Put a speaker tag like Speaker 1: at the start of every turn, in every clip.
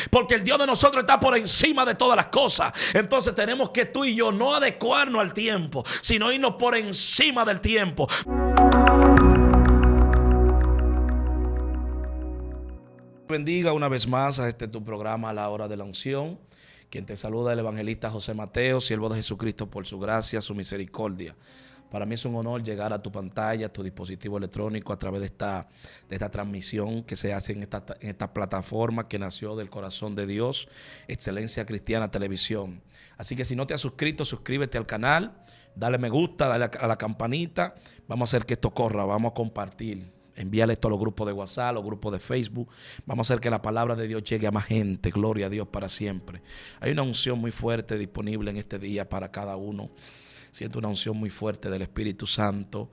Speaker 1: porque el Dios de nosotros está por encima de todas las cosas. Entonces tenemos que tú y yo no adecuarnos al tiempo, sino irnos por encima del tiempo. Bendiga una vez más a tu programa, a la hora de la unción. Quien te saluda, el evangelista José Mateo, siervo de Jesucristo, por su gracia, su misericordia. Para mí es un honor llegar a tu pantalla, a tu dispositivo electrónico, a través de esta transmisión que se hace en esta plataforma que nació del corazón de Dios, Excelencia Cristiana Televisión. Así que si no te has suscrito, suscríbete al canal, dale me gusta, dale a la campanita. Vamos a hacer que esto corra, vamos a compartir. Envíale esto a los grupos de WhatsApp, los grupos de Facebook. Vamos a hacer que la palabra de Dios llegue a más gente. Gloria a Dios para siempre. Hay una unción muy fuerte disponible en este día para cada uno. Siento una unción muy fuerte del Espíritu Santo.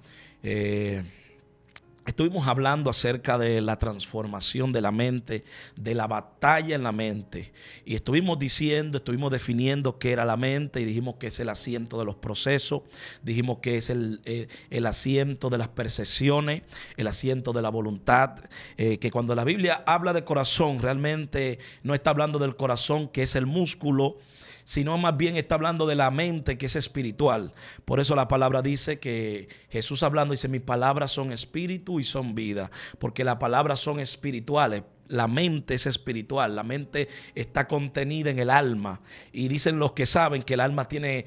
Speaker 1: Estuvimos hablando acerca de la transformación de la mente, de la batalla en la mente. Y estuvimos definiendo qué era la mente y dijimos que es el asiento de los procesos. Dijimos que es el asiento de las percepciones, el asiento de la voluntad. Que cuando la Biblia habla de corazón, realmente no está hablando del corazón, que es el músculo, sino más bien está hablando de la mente, que es espiritual. Por eso la palabra dice que Jesús hablando dice: mis palabras son espíritu y son vida, porque las palabras son espirituales. La mente es espiritual, la mente está contenida en el alma, y dicen los que saben que el alma tiene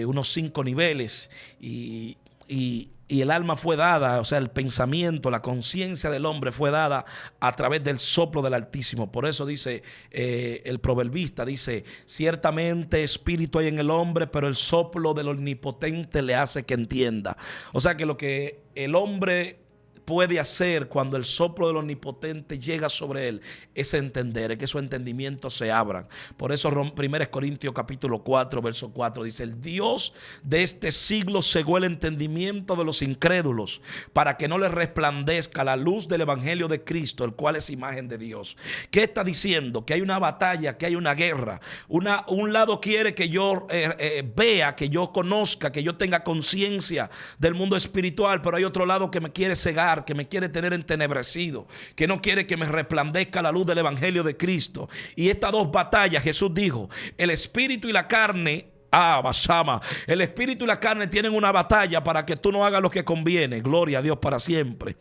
Speaker 1: unos 5 niveles y el alma fue dada, o sea, el pensamiento, la conciencia del hombre fue dada a través del soplo del Altísimo. Por eso dice el proverbista, dice: ciertamente espíritu hay en el hombre, pero el soplo del Omnipotente le hace que entienda. O sea que lo que el hombre puede hacer cuando el soplo del Omnipotente llega sobre él es entender, es que su entendimiento se abra. Por eso 1 Corintios capítulo 4 verso 4 dice: el Dios de este siglo cegó el entendimiento de los incrédulos para que no les resplandezca la luz del evangelio de Cristo, el cual es imagen de Dios. ¿Qué está diciendo? Que hay una batalla, que hay una guerra. Un lado quiere que yo vea, que yo conozca, que yo tenga conciencia del mundo espiritual, pero hay otro lado que me quiere cegar, que me quiere tener entenebrecido, que no quiere que me resplandezca la luz del evangelio de Cristo. Y estas dos batallas, Jesús dijo, el espíritu y la carne, el espíritu y la carne tienen una batalla para que tú no hagas lo que conviene. Gloria a Dios para siempre.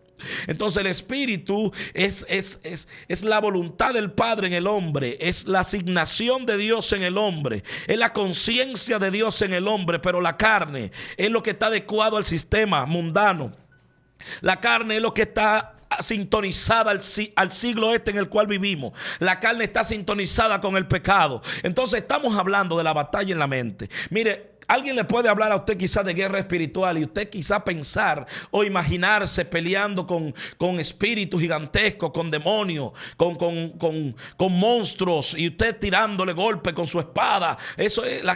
Speaker 1: Entonces el espíritu es la voluntad del Padre en el hombre, es la asignación de Dios en el hombre, es la conciencia de Dios en el hombre, pero la carne es lo que está adecuado al sistema mundano. La carne es lo que está sintonizada al siglo en el cual vivimos. La carne está sintonizada con el pecado. Entonces estamos hablando de la batalla en la mente. Mire, alguien le puede hablar a usted quizás de guerra espiritual y usted quizás pensar o imaginarse peleando con espíritus gigantescos, con demonios, con monstruos, y usted tirándole golpes con su espada. Ese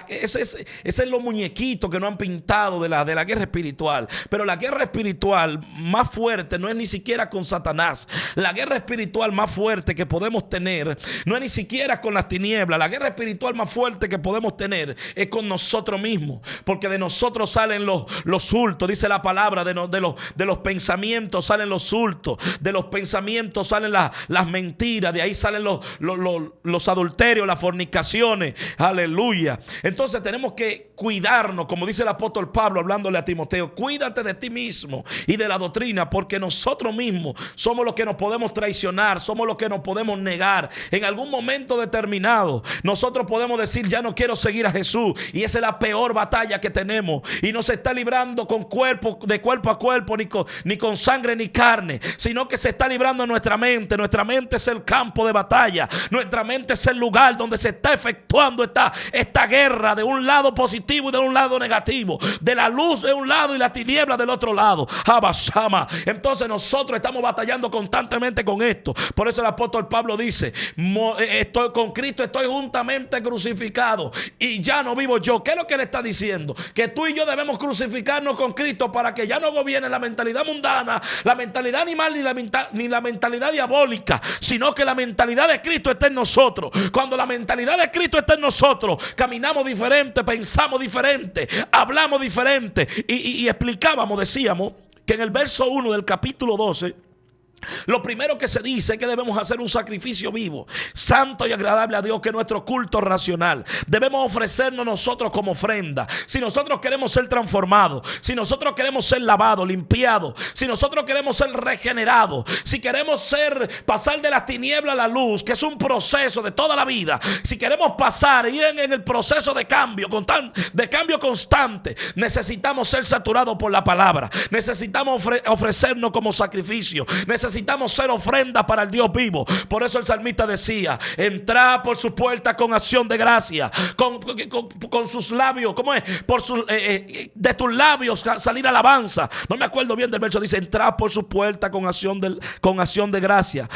Speaker 1: es los muñequitos que no han pintado de la guerra espiritual. Pero la guerra espiritual más fuerte no es ni siquiera con Satanás. La guerra espiritual más fuerte que podemos tener no es ni siquiera con las tinieblas. La guerra espiritual más fuerte que podemos tener es con nosotros mismos. Porque de nosotros salen los hurtos, dice la palabra, de los pensamientos salen los hurtos, de los pensamientos salen las mentiras, de ahí salen los adulterios, las fornicaciones, aleluya. Entonces tenemos que cuidarnos, como dice el apóstol Pablo hablándole a Timoteo: cuídate de ti mismo y de la doctrina, porque nosotros mismos somos los que nos podemos traicionar, somos los que nos podemos negar. En algún momento determinado nosotros podemos decir: ya no quiero seguir a Jesús, y esa es la peor batalla que tenemos, y no se está librando de cuerpo a cuerpo, ni con sangre ni carne, sino que se está librando en nuestra mente. Nuestra mente es el campo de batalla, nuestra mente es el lugar donde se está efectuando esta guerra, de un lado positivo y de un lado negativo, de la luz de un lado y la tiniebla del otro lado. Entonces nosotros estamos batallando constantemente con esto. Por eso el apóstol Pablo dice: con Cristo estoy juntamente crucificado, y ya no vivo yo. ¿Qué es lo que le está diciendo? Que tú y yo debemos crucificarnos con Cristo para que ya no gobierne la mentalidad mundana, la mentalidad animal, ni la mentalidad diabólica, sino que la mentalidad de Cristo está en nosotros. Cuando la mentalidad de Cristo está en nosotros, caminamos diferente, pensamos diferente, hablamos diferente. Y decíamos que en el verso 1 del capítulo 12 Lo primero que se dice es que debemos hacer un sacrificio vivo, santo y agradable a Dios, que es nuestro culto racional. Debemos ofrecernos nosotros como ofrenda. Si nosotros queremos ser transformados, si nosotros queremos ser lavados, limpiados, si nosotros queremos ser regenerados, si queremos pasar de las tinieblas a la luz, que es un proceso de toda la vida, si queremos pasar, ir en el proceso de cambio constante, necesitamos ser saturados por la palabra. Necesitamos ofrecernos como sacrificio. Necesitamos ser ofrenda para el Dios vivo. Por eso el salmista decía: entrad por su puerta con acción de gracia, con sus labios, ¿cómo es? De tus labios salir alabanza. No me acuerdo bien del verso. Dice: entrad por su puerta con acción de gracia,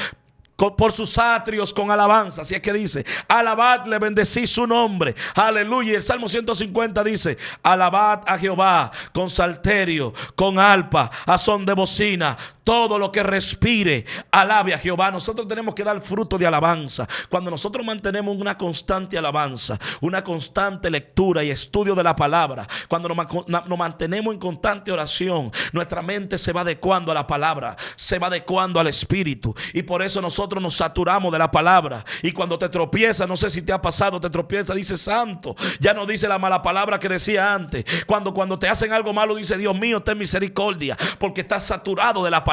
Speaker 1: por sus atrios con alabanza. Así es que dice: alabadle, bendecid su nombre. Aleluya. Y el Salmo 150 dice: alabad a Jehová con salterio, con arpa, a son de bocina. Todo lo que respire, alabe a Jehová. Nosotros tenemos que dar fruto de alabanza. Cuando nosotros mantenemos una constante alabanza, una constante lectura y estudio de la palabra, cuando nos mantenemos en constante oración, nuestra mente se va adecuando a la palabra, se va adecuando al Espíritu. Y por eso nosotros nos saturamos de la palabra. Y cuando te tropiezas, no sé si te ha pasado, te tropiezas, dice santo. Ya no dice la mala palabra que decía antes. Cuando te hacen algo malo, dice: Dios mío, ten misericordia, porque estás saturado de la palabra.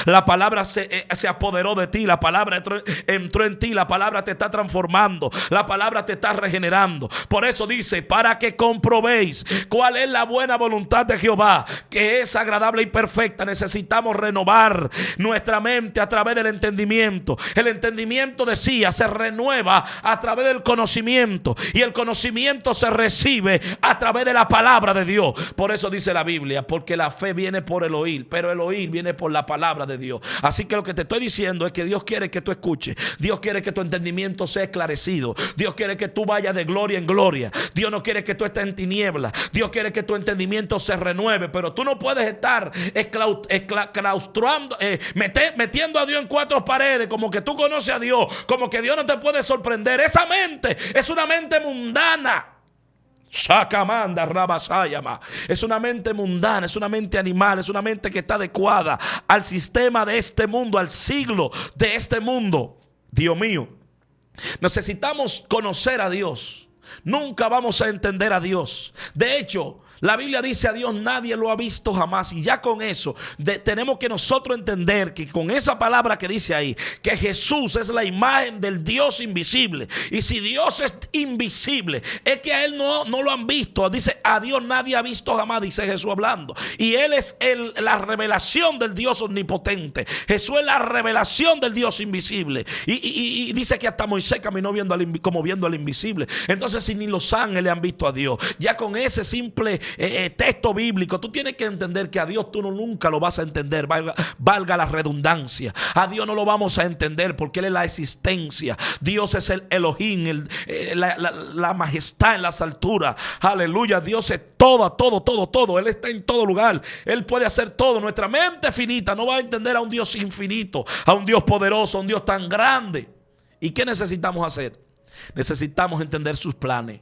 Speaker 1: La palabra se apoderó de ti. La palabra entró en ti. La palabra te está transformando. La palabra te está regenerando. Por eso dice: para que comprobéis cuál es la buena voluntad de Jehová, que es agradable y perfecta. Necesitamos renovar nuestra mente a través del entendimiento. El entendimiento, decía, se renueva a través del conocimiento, y el conocimiento se recibe a través de la palabra de Dios. Por eso dice la Biblia: porque la fe viene por el oír, pero el oír viene por la palabra de Dios. Así que lo que te estoy diciendo es que Dios quiere que tú escuches. Dios quiere que tu entendimiento sea esclarecido. Dios quiere que tú vayas de gloria en gloria. Dios no quiere que tú estés en tinieblas. Dios quiere que tu entendimiento se renueve. Pero tú no puedes estar metiendo a Dios en cuatro paredes, como que tú conoces a Dios, como que Dios no te puede sorprender. Esa mente es una mente mundana. Shakamanda Rabasayama. Es una mente mundana, es una mente animal, es una mente que está adecuada al sistema de este mundo, al siglo de este mundo. Dios mío, necesitamos conocer a Dios. Nunca vamos a entender a Dios. De hecho, la Biblia dice: a Dios nadie lo ha visto jamás. Y ya con eso tenemos que nosotros entender que con esa palabra que dice ahí, que Jesús es la imagen del Dios invisible. Y si Dios es invisible, es que a Él no lo han visto. Dice: a Dios nadie ha visto jamás, dice Jesús hablando. Y Él es la revelación del Dios omnipotente. Jesús es la revelación del Dios invisible. Y dice que hasta Moisés caminó como viendo al invisible. Entonces, si ni los ángeles han visto a Dios, ya con ese simple texto bíblico, tú tienes que entender que a Dios tú nunca lo vas a entender, valga la redundancia. A Dios no lo vamos a entender porque Él es la existencia. Dios es el Elohim, la majestad en las alturas. Aleluya. Dios es todo. Él está en todo lugar. Él puede hacer todo. Nuestra mente finita no va a entender a un Dios infinito, a un Dios poderoso, a un Dios tan grande. ¿Y qué necesitamos hacer? Necesitamos entender sus planes.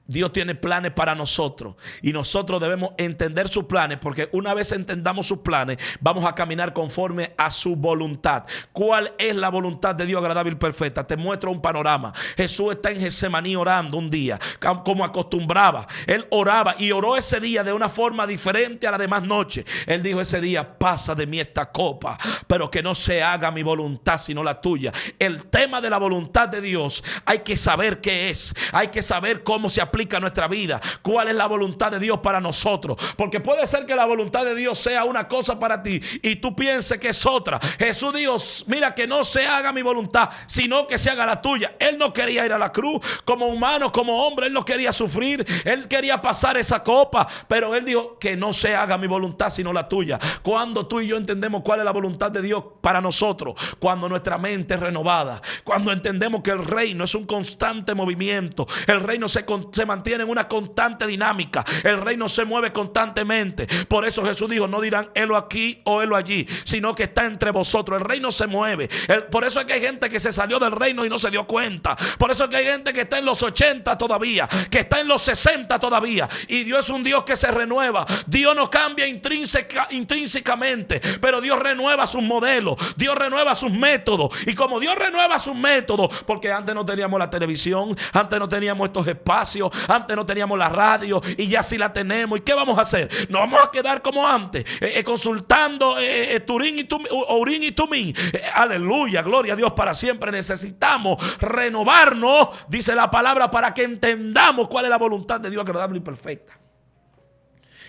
Speaker 1: Dios tiene planes para nosotros y nosotros debemos entender sus planes, porque una vez entendamos sus planes, vamos a caminar conforme a su voluntad. ¿Cuál es la voluntad de Dios agradable y perfecta? Te muestro un panorama. Jesús está en Getsemaní orando un día, como acostumbraba. Él oraba y oró ese día de una forma diferente a la demás noches. Él dijo ese día: pasa de mí esta copa, pero que no se haga mi voluntad sino la tuya. El tema de la voluntad de Dios hay que saber qué es. Hay que saber cómo se aplica a nuestra vida, cuál es la voluntad de Dios para nosotros, porque puede ser que la voluntad de Dios sea una cosa para ti y tú pienses que es otra. Jesús dijo: mira, que no se haga mi voluntad sino que se haga la tuya. Él no quería ir a la cruz como humano, como hombre. Él no quería sufrir, él quería pasar esa copa, pero él dijo: que no se haga mi voluntad sino la tuya. Cuando tú y yo entendemos cuál es la voluntad de Dios para nosotros, cuando nuestra mente es renovada, cuando entendemos que el reino es un constante movimiento, el reino se se mantiene en una constante dinámica. El reino se mueve constantemente. Por eso Jesús dijo, no dirán helo aquí o helo allí, sino que está entre vosotros. El reino se mueve. Por eso es que hay gente que se salió del reino y no se dio cuenta. Por eso es que hay gente que está en los 80 todavía, que está en los 60 todavía. Y Dios es un Dios que se renueva. Dios no cambia intrínsecamente, pero Dios renueva sus modelos, Dios renueva sus métodos. Y como Dios renueva sus métodos, porque antes no teníamos la televisión, antes no teníamos estos espacios, antes no teníamos la radio, y ya sí la tenemos. ¿Y qué vamos a hacer? Nos vamos a quedar como antes, consultando Urim y Tumim. Aleluya, gloria a Dios para siempre. Necesitamos renovarnos, dice la palabra, para que entendamos cuál es la voluntad de Dios agradable y perfecta.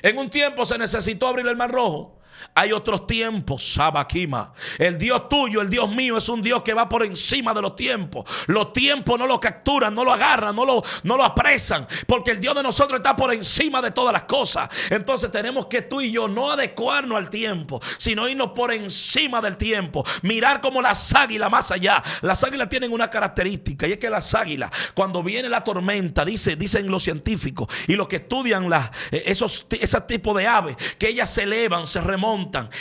Speaker 1: En un tiempo se necesitó abrir el Mar Rojo. Hay otros tiempos, Sabaquima. El Dios tuyo, el Dios mío, es un Dios que va por encima de los tiempos. Los tiempos no lo capturan, no lo agarran, no lo apresan, porque el Dios de nosotros está por encima de todas las cosas. Entonces tenemos que tú y yo no adecuarnos al tiempo, sino irnos por encima del tiempo. Mirar como las águilas más allá. Las águilas tienen una característica, y es que las águilas, cuando viene la tormenta, dicen los científicos y los que estudian ese tipo de aves, que ellas se elevan, se remontan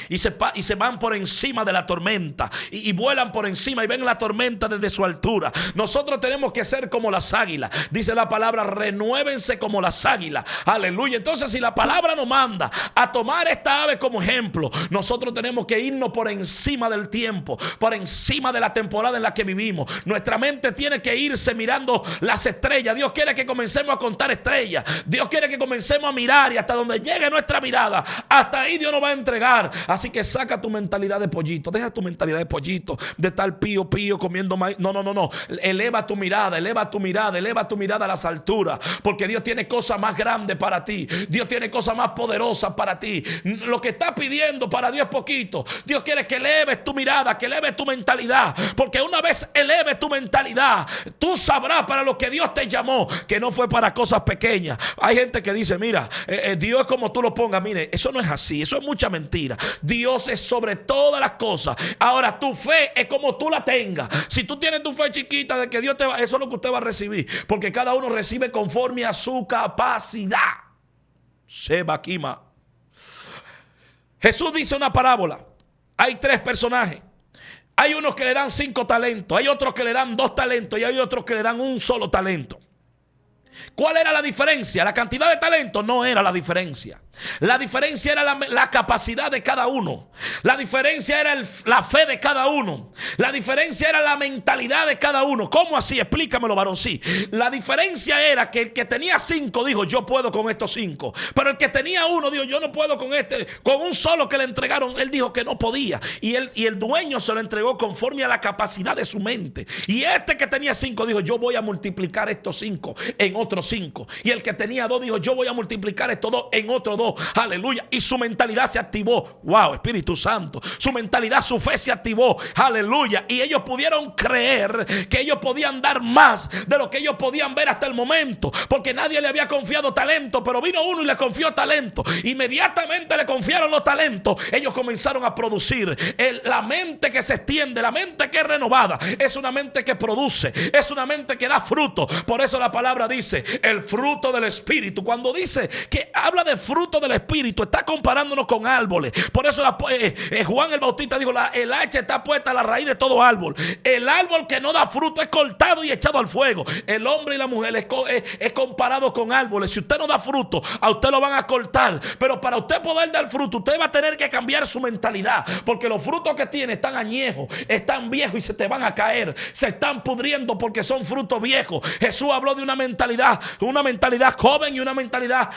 Speaker 1: y se van por encima de la tormenta y vuelan por encima y ven la tormenta desde su altura. Nosotros tenemos que ser como las águilas. Dice la palabra, renuévense como las águilas. Aleluya. Entonces, si la palabra nos manda a tomar esta ave como ejemplo, nosotros tenemos que irnos por encima del tiempo, por encima de la temporada en la que vivimos. Nuestra mente tiene que irse mirando las estrellas. Dios quiere que comencemos a contar estrellas. Dios quiere que comencemos a mirar, y hasta donde llegue nuestra mirada, hasta ahí Dios nos va a entregar. Así que saca tu mentalidad de pollito. Deja tu mentalidad de pollito, de estar pío comiendo maíz. No. Eleva tu mirada a las alturas, porque Dios tiene cosas más grandes para ti. Dios tiene cosas más poderosas para ti. Lo que estás pidiendo para Dios es poquito. Dios quiere que eleves tu mirada, que eleves tu mentalidad, porque una vez eleves tu mentalidad, tú sabrás para lo que Dios te llamó, que no fue para cosas pequeñas. Hay gente que dice, mira, Dios es como tú lo pongas. Mire, eso no es así, eso es mucha mentira. Dios es sobre todas las cosas. Ahora, tu fe es como tú la tengas. Si tú tienes tu fe chiquita de que Dios te va, eso es lo que usted va a recibir, porque cada uno recibe conforme a su capacidad. Sebaquima. Jesús dice una parábola. Hay 3 personajes. Hay unos que le dan 5 talentos, hay otros que le dan 2 talentos y hay otros que le dan un solo talento. ¿Cuál era la diferencia? La cantidad de talentos no era la diferencia. La diferencia era la capacidad de cada uno. La diferencia era la fe de cada uno. La diferencia era la mentalidad de cada uno. ¿Cómo así? Explícamelo, varón. Sí. La diferencia era que el que tenía 5 dijo, yo puedo con estos 5. Pero el que tenía 1 dijo, yo no puedo con este. Con un solo que le entregaron, él dijo que no podía. Y el dueño se lo entregó conforme a la capacidad de su mente. Y este que tenía 5 dijo, yo voy a multiplicar estos 5 en otros 5. Y el que tenía 2 dijo, yo voy a multiplicar estos 2 en otros 2. Aleluya. Y su mentalidad se activó. Wow, Espíritu Santo. Su mentalidad, su fe se activó. Aleluya. Y ellos pudieron creer que ellos podían dar más de lo que ellos podían ver hasta el momento, porque nadie le había confiado talento, pero vino uno y le confió talento. Inmediatamente le confiaron los talentos. Ellos comenzaron a producir. La mente que se extiende, la mente que es renovada, es una mente que produce, es una mente que da fruto. Por eso la palabra dice el fruto del Espíritu. Cuando dice que habla de fruto del Espíritu, está comparándonos con árboles. Por eso Juan el Bautista dijo, el hacha está puesta a la raíz de todo árbol. El árbol que no da fruto es cortado y echado al fuego. El hombre y la mujer es comparado con árboles. Si usted no da fruto, a usted lo van a cortar. Pero para usted poder dar fruto, usted va a tener que cambiar su mentalidad, porque los frutos que tiene están añejos, están viejos y se te van a caer, se están pudriendo porque son frutos viejos. Jesús habló de una mentalidad joven y una mentalidad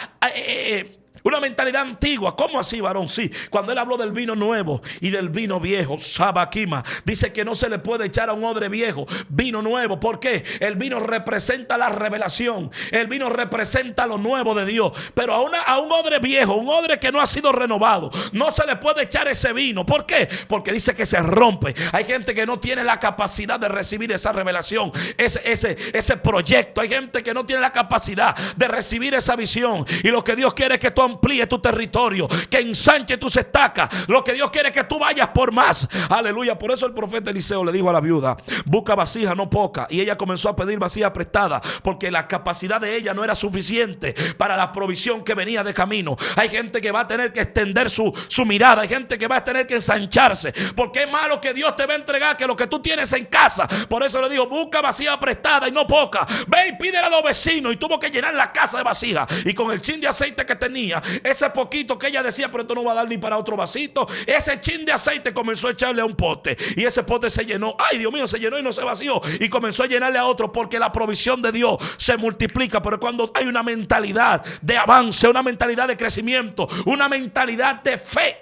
Speaker 1: antigua. ¿Cómo así, varón? Sí, cuando él habló del vino nuevo y del vino viejo, Sabaquima, dice que no se le puede echar a un odre viejo vino nuevo. ¿Por qué? El vino representa la revelación, el vino representa lo nuevo de Dios. Pero a un odre viejo, un odre que no ha sido renovado, no se le puede echar ese vino. ¿Por qué? Porque dice que se rompe. Hay gente que no tiene la capacidad de recibir esa revelación, ese proyecto. Hay gente que no tiene la capacidad de recibir esa visión. Y lo que Dios quiere es que tú amplíe tu territorio, que ensanche tus estacas. Lo que Dios quiere es que tú vayas por más. Aleluya. Por eso el profeta Eliseo le dijo a la viuda: busca vasija, no poca. Y ella comenzó a pedir vasija prestada, porque la capacidad de ella no era suficiente para la provisión que venía de camino. Hay gente que va a tener que extender su mirada. Hay gente que va a tener que ensancharse, porque es malo que Dios te va a entregar que lo que tú tienes en casa. Por eso le dijo: busca vasija prestada y no poca. Ve y pídele a los vecinos. Y tuvo que llenar la casa de vasija. Y con el chin de aceite que tenía, ese poquito que ella decía: pero esto no va a dar ni para otro vasito, ese chin de aceite comenzó a echarle a un pote. Y ese pote se llenó. Ay, Dios mío, se llenó y no se vació. Y comenzó a llenarle a otro, porque la provisión de Dios se multiplica. Pero cuando hay una mentalidad de avance, una mentalidad de crecimiento, una mentalidad de fe.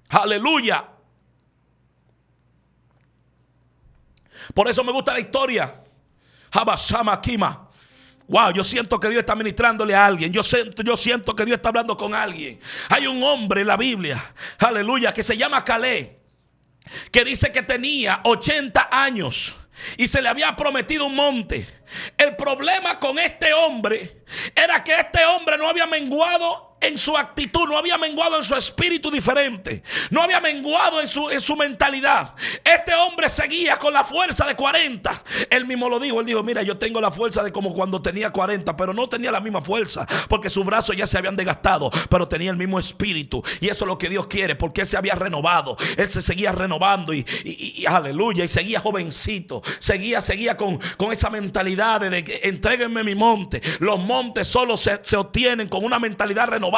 Speaker 1: Aleluya. Por eso me gusta la historia. Habashama Kima. Wow, yo siento que Dios está ministrándole a alguien. Yo siento que Dios está hablando con alguien. Hay un hombre en la Biblia, aleluya, que se llama Caleb, que dice que tenía 80 años y se le había prometido un monte. El problema con este hombre era que este hombre no había menguado en su actitud, no había menguado en su espíritu diferente, no había menguado en su mentalidad. Este hombre seguía con la fuerza de 40. Él mismo lo dijo, él dijo: mira, yo tengo la fuerza de como cuando tenía 40, pero no tenía la misma fuerza, porque sus brazos ya se habían desgastado, pero tenía el mismo espíritu. Y eso es lo que Dios quiere, porque él se había renovado, él se seguía renovando y aleluya, y seguía jovencito, seguía con esa mentalidad de que entréguenme mi monte. Los montes solo se obtienen con una mentalidad renovada.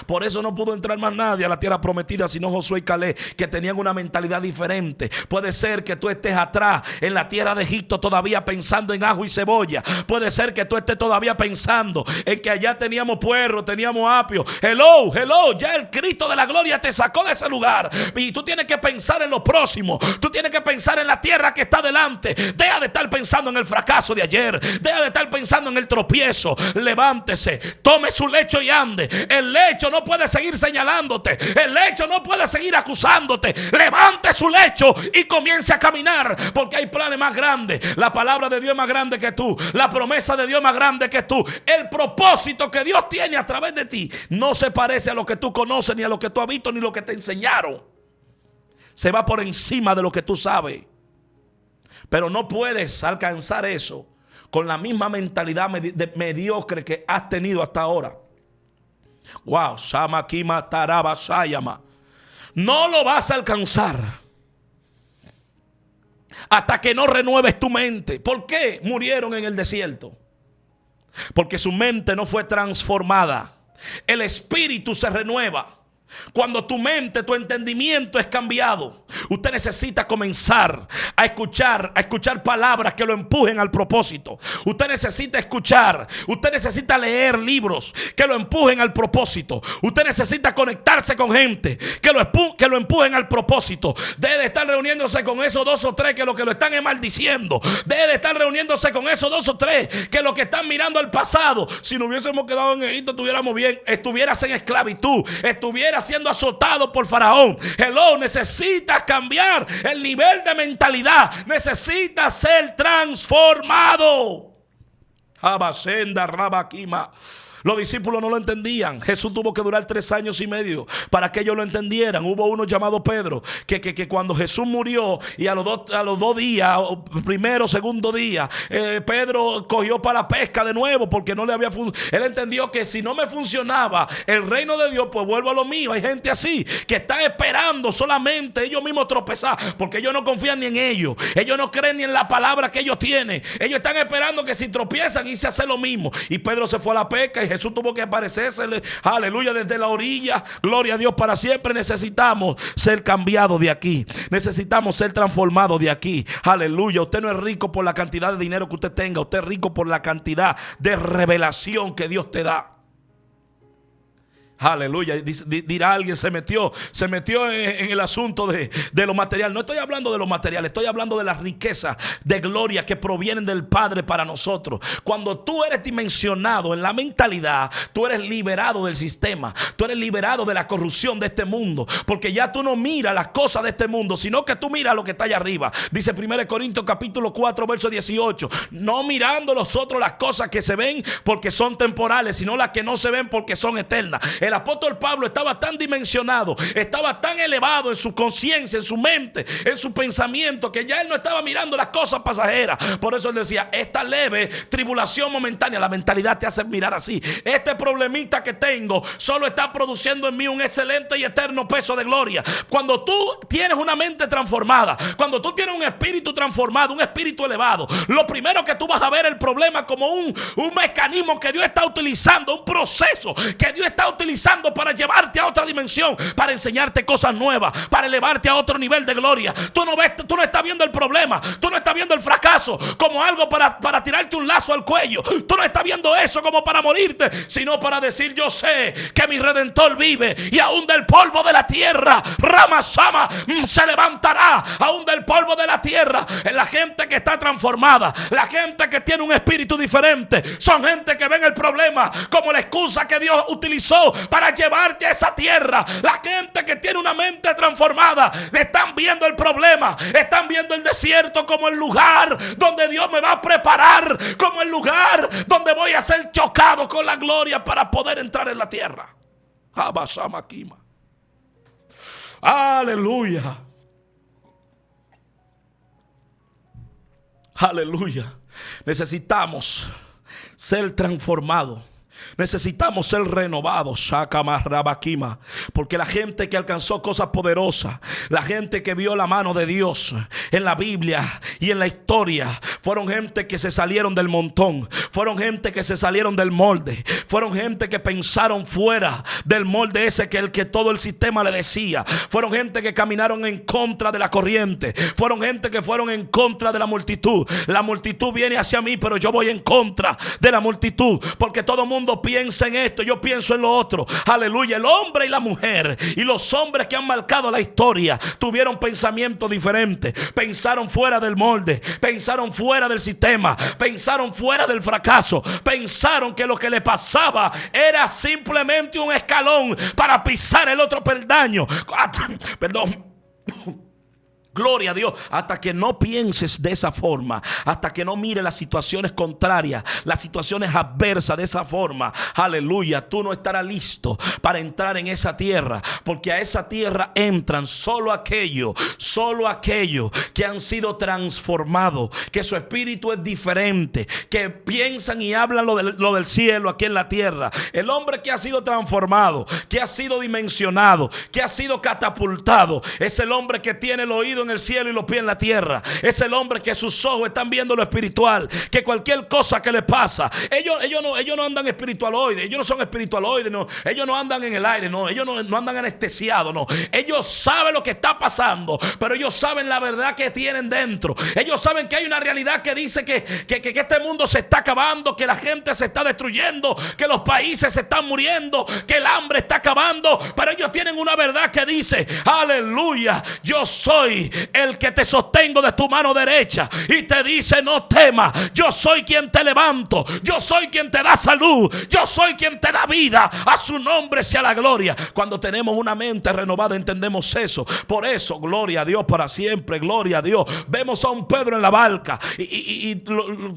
Speaker 1: Por eso no pudo entrar más nadie a la tierra prometida, sino Josué y Caleb, que tenían una mentalidad diferente. Puede ser que tú estés atrás en la tierra de Egipto todavía pensando en ajo y cebolla. Puede ser que tú estés todavía pensando en que allá teníamos puerro, teníamos apio. Hello, ya el Cristo de la gloria te sacó de ese lugar. Y tú tienes que pensar en lo próximo. Tú tienes que pensar en la tierra que está delante. Deja de estar pensando en el fracaso de ayer. Deja de estar pensando en el tropiezo. Levántese, tome su lecho y ande. El lecho no puede seguir señalándote. El lecho no puede seguir acusándote. Levante su lecho y comience a caminar, porque hay planes más grandes. La palabra de Dios es más grande que tú. La promesa de Dios es más grande que tú. El propósito que Dios tiene a través de ti no se parece a lo que tú conoces, ni a lo que tú has visto, ni lo que te enseñaron. Se va por encima de lo que tú sabes. Pero no puedes alcanzar eso con la misma mentalidad mediocre que has tenido hasta ahora. Wow, Shamakima Taraba Shayama. No lo vas a alcanzar hasta que no renueves tu mente. ¿Por qué murieron en el desierto? Porque su mente no fue transformada. El espíritu se renueva cuando tu mente, tu entendimiento es cambiado. Usted necesita comenzar a escuchar palabras que lo empujen al propósito. Usted necesita escuchar, usted necesita leer libros que lo empujen al propósito. Usted necesita conectarse con gente que lo empujen al propósito. Debe de estar reuniéndose con esos 2 o 3 que lo que lo están es maldiciendo. Debe de estar reuniéndose con esos 2 o 3 que lo que están mirando al pasado. Si no hubiésemos quedado en Egipto, estuviéramos bien. Estuvieras en esclavitud, estuvieras siendo azotado por Faraón. Hello, necesitas cambiar el nivel de mentalidad. Necesitas ser transformado. Abasenda Rabakima. Los discípulos no lo entendían. Jesús tuvo que durar 3 años y medio para que ellos lo entendieran. Hubo uno llamado Pedro que cuando Jesús murió y a los dos días, primero, segundo día, Pedro cogió para la pesca de nuevo porque no le había funcionado. Él entendió que si no me funcionaba el reino de Dios, pues vuelvo a lo mío. Hay gente así que está esperando solamente ellos mismos tropezar, porque ellos no confían ni en ellos. Ellos no creen ni en la palabra que ellos tienen. Ellos están esperando que si tropiezan y se hace lo mismo. Y Pedro se fue a la pesca y Jesús tuvo que aparecerse, aleluya, desde la orilla. Gloria a Dios para siempre. Necesitamos ser cambiados de aquí. Necesitamos ser transformados de aquí. Aleluya. Usted no es rico por la cantidad de dinero que usted tenga. Usted es rico por la cantidad de revelación que Dios te da. Aleluya. Dirá alguien, se metió en el asunto de lo material. No estoy hablando de lo material, estoy hablando de las riquezas de gloria que provienen del Padre para nosotros. Cuando tú eres dimensionado en la mentalidad, tú eres liberado del sistema, tú eres liberado de la corrupción de este mundo, porque ya tú no miras las cosas de este mundo, sino que tú miras lo que está allá arriba. Dice 1 Corintios capítulo 4 verso 18, no mirando nosotros las cosas que se ven porque son temporales, sino las que no se ven porque son eternas. El apóstol Pablo estaba tan dimensionado, estaba tan elevado en su conciencia, en su mente, en su pensamiento, que ya él no estaba mirando las cosas pasajeras. Por eso él decía, esta leve tribulación momentánea, la mentalidad te hace mirar así, este problemita que tengo solo está produciendo en mí un excelente y eterno peso de gloria. Cuando tú tienes una mente transformada, cuando tú tienes un espíritu transformado, un espíritu elevado, lo primero que tú vas a ver el problema como un mecanismo que Dios está utilizando, un proceso que Dios está utilizando para llevarte a otra dimensión, para enseñarte cosas nuevas, para elevarte a otro nivel de gloria. Tú no estás viendo el problema, tú no estás viendo el fracaso como algo para tirarte un lazo al cuello. Tú no estás viendo eso como para morirte, sino para decir, yo sé que mi Redentor vive y aún del polvo de la tierra, Ramasama se levantará, aún del polvo de la tierra. La gente que está transformada, la gente que tiene un espíritu diferente, son gente que ven el problema como la excusa que Dios utilizó para llevarte a esa tierra. La gente que tiene una mente transformada están viendo el problema, están viendo el desierto como el lugar donde Dios me va a preparar, como el lugar donde voy a ser chocado con la gloria para poder entrar en la tierra. Aleluya. Aleluya. Necesitamos ser transformados. Necesitamos ser renovados, porque la gente que alcanzó cosas poderosas, la gente que vio la mano de Dios en la Biblia y en la historia, fueron gente que se salieron del montón, fueron gente que se salieron del molde, fueron gente que pensaron fuera del molde ese que todo el sistema le decía, fueron gente que caminaron en contra de la corriente, fueron gente que fueron en contra de la multitud. La multitud viene hacia mí, pero yo voy en contra de la multitud, porque todo el mundo piensa en esto, yo pienso en lo otro. Aleluya. El hombre y la mujer y los hombres que han marcado la historia tuvieron pensamientos diferentes, pensaron fuera del molde, pensaron fuera del sistema, pensaron fuera del fracaso, pensaron que lo que le pasaba era simplemente un escalón para pisar el otro peldaño. Perdón. Gloria a Dios. Hasta que no pienses de esa forma, hasta que no mires las situaciones contrarias, las situaciones adversas de esa forma, aleluya, tú no estarás listo para entrar en esa tierra, porque a esa tierra entran solo aquellos que han sido transformados, que su espíritu es diferente, que piensan y hablan lo del cielo aquí en la tierra. El hombre que ha sido transformado, que ha sido dimensionado, que ha sido catapultado, es el hombre que tiene el oído en el cielo y los pies en la tierra. Es el hombre que sus ojos están viendo lo espiritual, que cualquier cosa que le pasa, ellos no andan espiritualoides, ellos no son espiritualoides, no, ellos no andan en el aire, no, ellos no andan anestesiados, no, ellos saben lo que está pasando, pero ellos saben la verdad que tienen dentro. Ellos saben que hay una realidad que dice que este mundo se está acabando, que la gente se está destruyendo, que los países se están muriendo, que el hambre está acabando, pero ellos tienen una verdad que dice, aleluya, yo soy el que te sostengo de tu mano derecha, y te dice, no temas, yo soy quien te levanto, yo soy quien te da salud, yo soy quien te da vida, a su nombre sea la gloria. Cuando tenemos una mente renovada entendemos eso. Por eso, gloria a Dios para siempre, gloria a Dios. Vemos a un Pedro en la barca y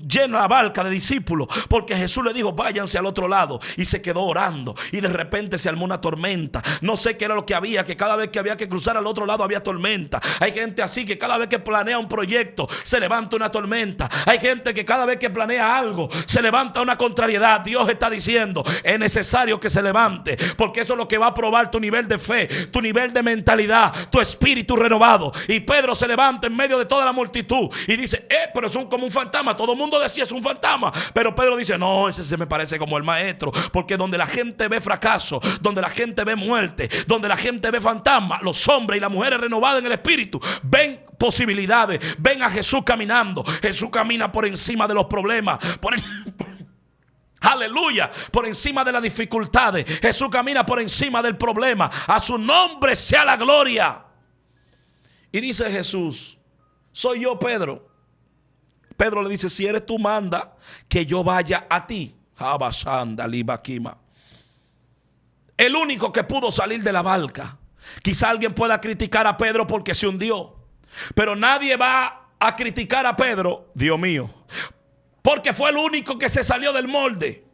Speaker 1: llena la barca de discípulos, porque Jesús le dijo, váyanse al otro lado, y se quedó orando, y de repente se armó una tormenta. No sé qué era lo que había, que cada vez que había que cruzar al otro lado había tormenta. Hay gente así que cada vez que planea un proyecto se levanta una tormenta. Hay gente que cada vez que planea algo se levanta una contrariedad. Dios está diciendo, es necesario que se levante, porque eso es lo que va a probar tu nivel de fe, tu nivel de mentalidad, tu espíritu renovado. Y Pedro se levanta en medio de toda la multitud y dice, pero es como un fantasma. Todo el mundo decía, es un fantasma, pero Pedro dice, no, ese se me parece como el maestro, porque donde la gente ve fracaso, donde la gente ve muerte, donde la gente ve fantasma, los hombres y las mujeres renovadas en el espíritu ven posibilidades, ven a Jesús caminando. Jesús camina por encima de los problemas, Aleluya, por encima de las dificultades. Jesús camina por encima del problema. A su nombre sea la gloria. Y dice Jesús: soy yo, Pedro. Pedro le dice: si eres tú, manda que yo vaya a ti. El único que pudo salir de la barca. Quizá alguien pueda criticar a Pedro porque se hundió, pero nadie va a criticar a Pedro, Dios mío, porque fue el único que se salió del molde.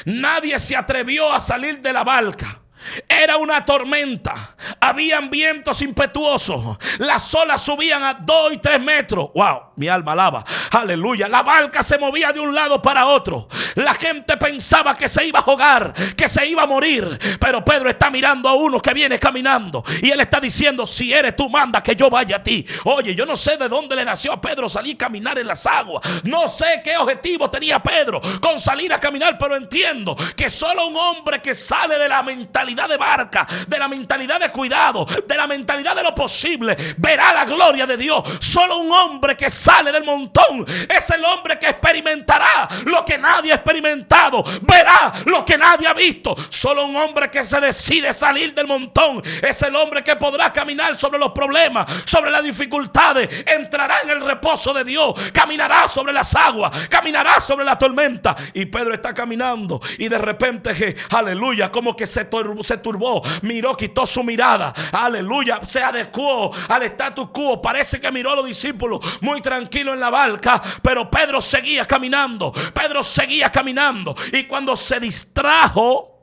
Speaker 1: Nadie se atrevió a salir de la barca. Era una tormenta, habían vientos impetuosos, las olas subían a 2 y 3 metros. Wow, mi alma alaba, aleluya. La barca se movía de un lado para otro. La gente pensaba que se iba a ahogar, que se iba a morir, pero Pedro está mirando a uno que viene caminando y él está diciendo: si eres tú, manda que yo vaya a ti. Oye, yo no sé de dónde le nació a Pedro salir a caminar en las aguas, no sé qué objetivo tenía Pedro con salir a caminar, pero entiendo que solo un hombre que sale de la mentalidad de barca, de la mentalidad de cuidado, de la mentalidad de lo posible, verá la gloria de Dios. Solo un hombre que sale del montón es el hombre que experimentará lo que nadie ha experimentado, verá lo que nadie ha visto. Solo un hombre que se decide salir del montón es el hombre que podrá caminar sobre los problemas, sobre las dificultades, entrará en el reposo de Dios, caminará sobre las aguas, caminará sobre la tormenta. Y Pedro está caminando y de repente, aleluya, como que se turbó, miró, quitó su mirada, aleluya, se adecuó al status quo. Parece que miró a los discípulos muy tranquilo en la barca, pero Pedro seguía caminando. Pedro seguía caminando, y cuando se distrajo,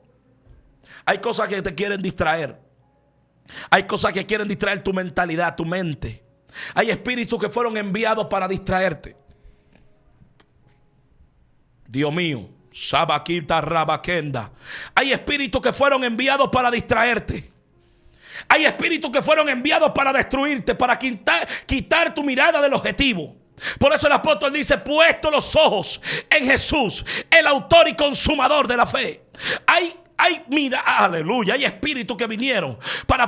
Speaker 1: hay cosas que te quieren distraer, hay cosas que quieren distraer tu mentalidad, tu mente. Hay espíritus que fueron enviados para distraerte. Dios mío, Sabaquita Rabakenda. Hay espíritus que fueron enviados para distraerte. Hay espíritus que fueron enviados para destruirte, para quitar tu mirada del objetivo. Por eso el apóstol dice: puesto los ojos en Jesús, el autor y consumador de la fe. Mira, aleluya, hay espíritus que vinieron para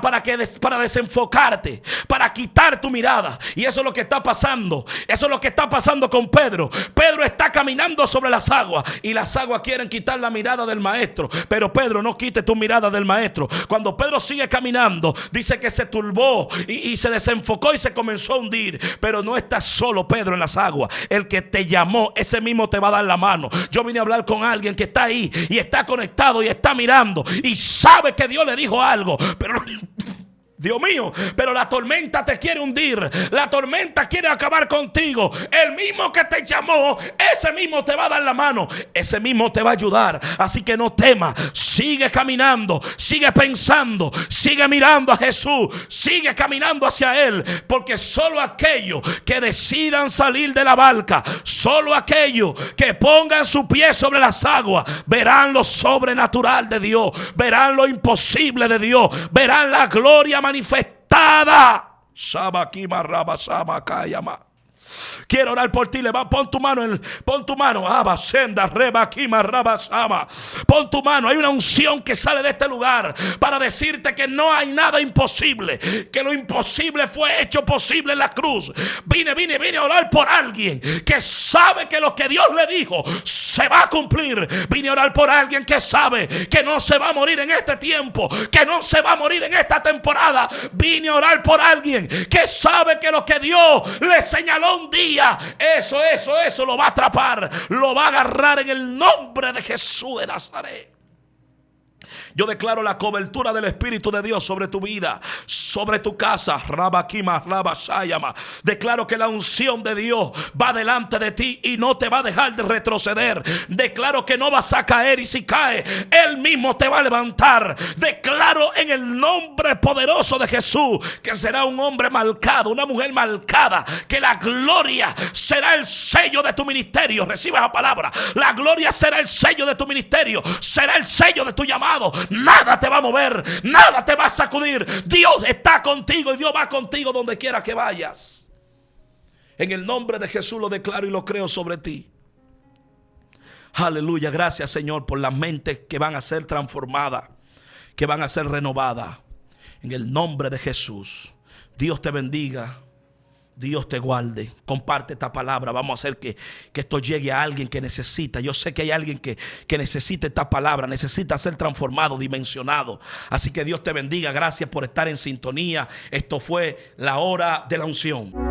Speaker 1: desenfocarte, para quitar tu mirada. Y eso es lo que está pasando. Eso es lo que está pasando con Pedro. Pedro está caminando sobre las aguas y las aguas quieren quitar la mirada del maestro. Pero Pedro, no quite tu mirada del maestro. Cuando Pedro sigue caminando, dice que se turbó y se desenfocó y se comenzó a hundir. Pero no estás solo, Pedro, en las aguas. El que te llamó, ese mismo te va a dar la mano. Yo vine a hablar con alguien que está ahí y está conectado y está mirando y sabe que Dios le dijo algo, pero Dios mío, pero la tormenta te quiere hundir, la tormenta quiere acabar contigo. El mismo que te llamó, ese mismo te va a dar la mano, ese mismo te va a ayudar. Así que no temas, sigue caminando, sigue pensando, sigue mirando a Jesús, sigue caminando hacia Él, porque solo aquellos que decidan salir de la barca, solo aquellos que pongan su pie sobre las aguas, verán lo sobrenatural de Dios, verán lo imposible de Dios, verán la gloria manifestada. Quiero orar por ti. Pon tu mano, pon tu mano. Pon tu mano. Hay una unción que sale de este lugar para decirte que no hay nada imposible, que lo imposible fue hecho posible en la cruz. Vine a orar por alguien que sabe que lo que Dios le dijo se va a cumplir. Vine a orar por alguien que sabe que no se va a morir en este tiempo, que no se va a morir en esta temporada. Vine a orar por alguien que sabe que lo que Dios le señaló un día, eso lo va a atrapar, lo va a agarrar en el nombre de Jesús de Nazaret. Yo declaro la cobertura del Espíritu de Dios sobre tu vida, sobre tu casa. Declaro que la unción de Dios va delante de ti y no te va a dejar de retroceder. Declaro que no vas a caer, y si cae, Él mismo te va a levantar. Declaro en el nombre poderoso de Jesús que será un hombre marcado, una mujer marcada, que la gloria será el sello de tu ministerio. Recibe esa palabra. La gloria será el sello de tu ministerio, será el sello de tu llamado. Nada te va a mover, nada te va a sacudir. Dios está contigo y Dios va contigo donde quiera que vayas. En el nombre de Jesús lo declaro y lo creo sobre ti. Aleluya. Gracias, Señor, por las mentes que van a ser transformadas, que van a ser renovadas. En el nombre de Jesús. Dios te bendiga. Dios te guarde. Comparte esta palabra. Vamos a hacer que esto llegue a alguien que necesita. Yo sé que hay alguien que necesita esta palabra, necesita ser transformado, dimensionado. Así que Dios te bendiga. Gracias por estar en sintonía. Esto fue la hora de la unción.